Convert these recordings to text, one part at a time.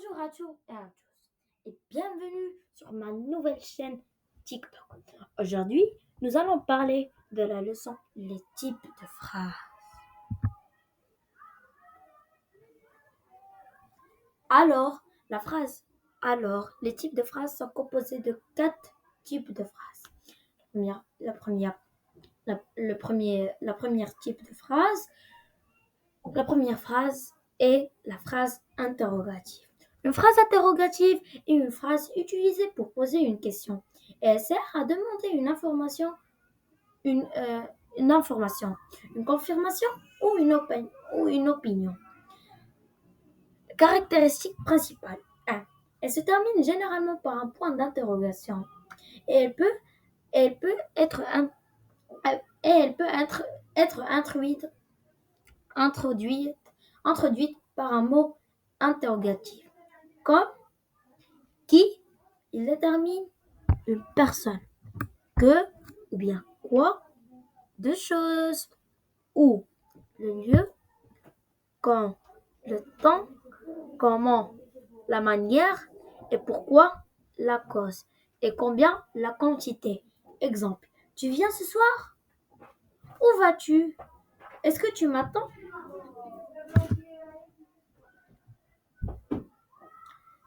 Bonjour à tous et à tous et bienvenue sur ma nouvelle chaîne TikTok. Aujourd'hui, nous allons parler de la leçon les types de phrases. Alors, les types de phrases sont composés de 4 types de phrases. La première phrase est la phrase interrogative. Une phrase interrogative est une phrase utilisée pour poser une question et elle sert à demander une, euh, une information, une confirmation ou une opinion. Caractéristique principale 1. Elle se termine généralement par un point d'interrogation et elle peut être, être introduite, introduite par un mot interrogatif, comme qui. Il détermine une personne, que ou bien quoi, deux choses, où, le lieu, quand, le temps, comment, la manière et pourquoi, la cause et combien, la quantité. Exemple, tu viens ce soir? Où vas-tu? Est-ce que tu m'attends?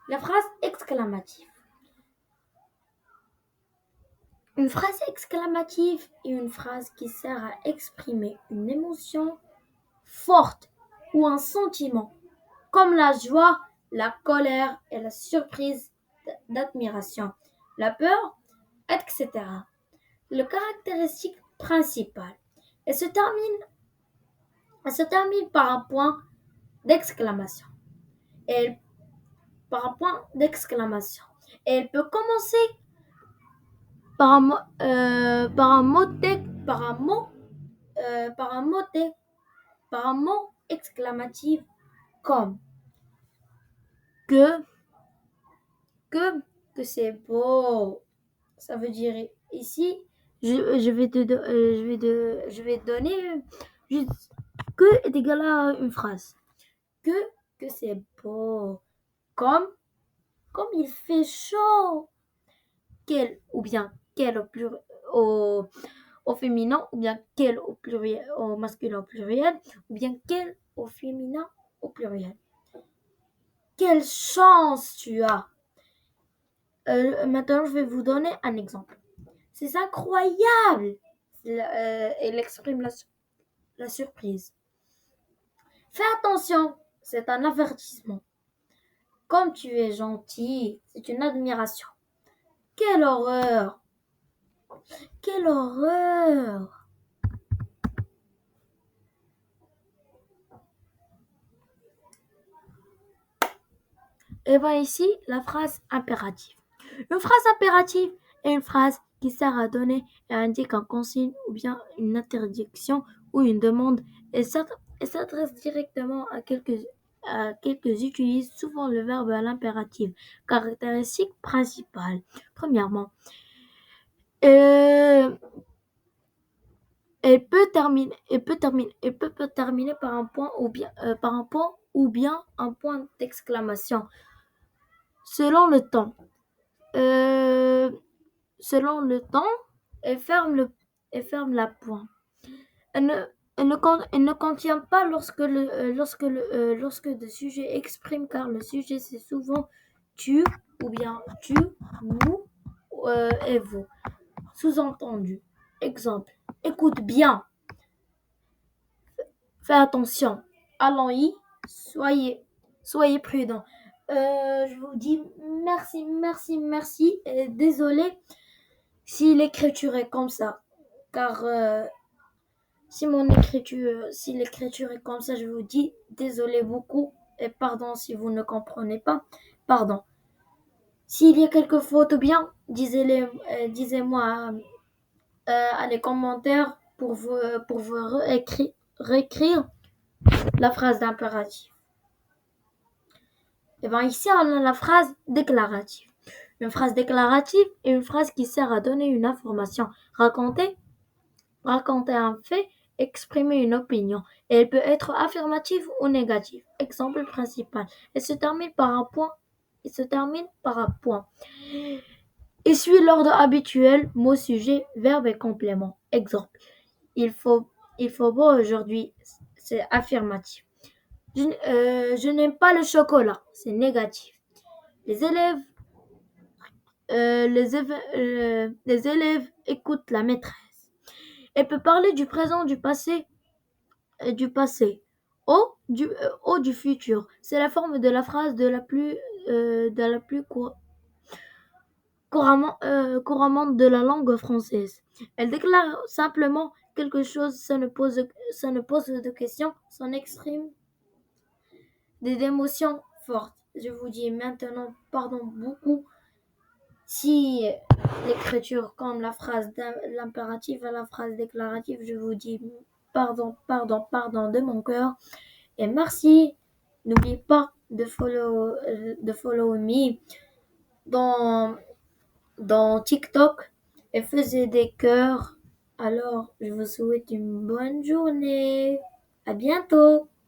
La phrase exclamative. Une phrase exclamative est une phrase qui sert à exprimer une émotion forte ou un sentiment, comme la joie, la colère et la surprise d'admiration, la peur, etc. Le caractéristique principal. Elle se termine par un point d'exclamation. Par un point d'exclamation. Et elle peut commencer par un mot, par un mot, par un mot, par un mot, par un mot exclamatif comme que, que, que c'est beau. Ça veut dire ici, je vais te donner juste que est égal à une phrase. Que c'est beau. Comme, comme il fait chaud. Quel, ou bien quel au féminin, ou bien quel au pluriel, au masculin au pluriel, ou bien quel au féminin au pluriel. Quelle chance tu as! Maintenant, je vais vous donner un exemple. C'est incroyable! Elle exprime la surprise. Fais attention, c'est un avertissement. Comme tu es gentil, c'est une admiration. Quelle horreur! Quelle horreur! Et bien ici, la phrase impérative. Une phrase impérative est une phrase qui sert à donner et indique un consigne ou bien une interdiction ou une demande et s'adresse directement à quelques utilisent souvent le verbe à l'impératif. Caractéristique principale. Premièrement, euh, elle peut terminer par un point ou bien un point d'exclamation selon le temps. Euh, selon le temps et ferme la point. Elle ne, elle ne contient pas lorsque le sujet exprime car le sujet c'est souvent tu ou bien tu, nous et vous. Sous-entendu. Exemple. Écoute bien. Fais attention. Allons-y. Soyez prudents. Je vous dis merci. Et désolé si l'écriture est comme ça. Car si l'écriture est comme ça, je vous dis désolé beaucoup et pardon si vous ne comprenez pas. Pardon. S'il y a quelques fautes ou bien, disez-moi à les commentaires pour vous réécrire la phrase d'impératif. Et bien ici, on a la phrase déclarative. Une phrase déclarative est une phrase qui sert à donner une information, raconter un fait, exprimer une opinion. Et elle peut être affirmative ou négative. Exemple principal. Elle se termine par un point Il se termine par un point. Et suit l'ordre habituel, mot, sujet, verbe et complément. Exemple. Il faut, il faut beau aujourd'hui. C'est affirmatif. Je n'aime pas le chocolat. C'est négatif. Les élèves, les élèves écoutent la maîtresse. Elle peut parler du présent, du passé, ou du futur. C'est la forme de la phrase de la plus couramment de la langue française. Elle déclare simplement quelque chose, ça ne pose de questions, ça n'exprime des émotions fortes. Je vous dis maintenant pardon beaucoup si l'écriture comme la phrase l'impératif à la phrase déclarative, je vous dis pardon de mon cœur et merci. N'oubliez pas de follow me dans, dans TikTok et faisait des cœurs. Alors, je vous souhaite une bonne journée. À bientôt.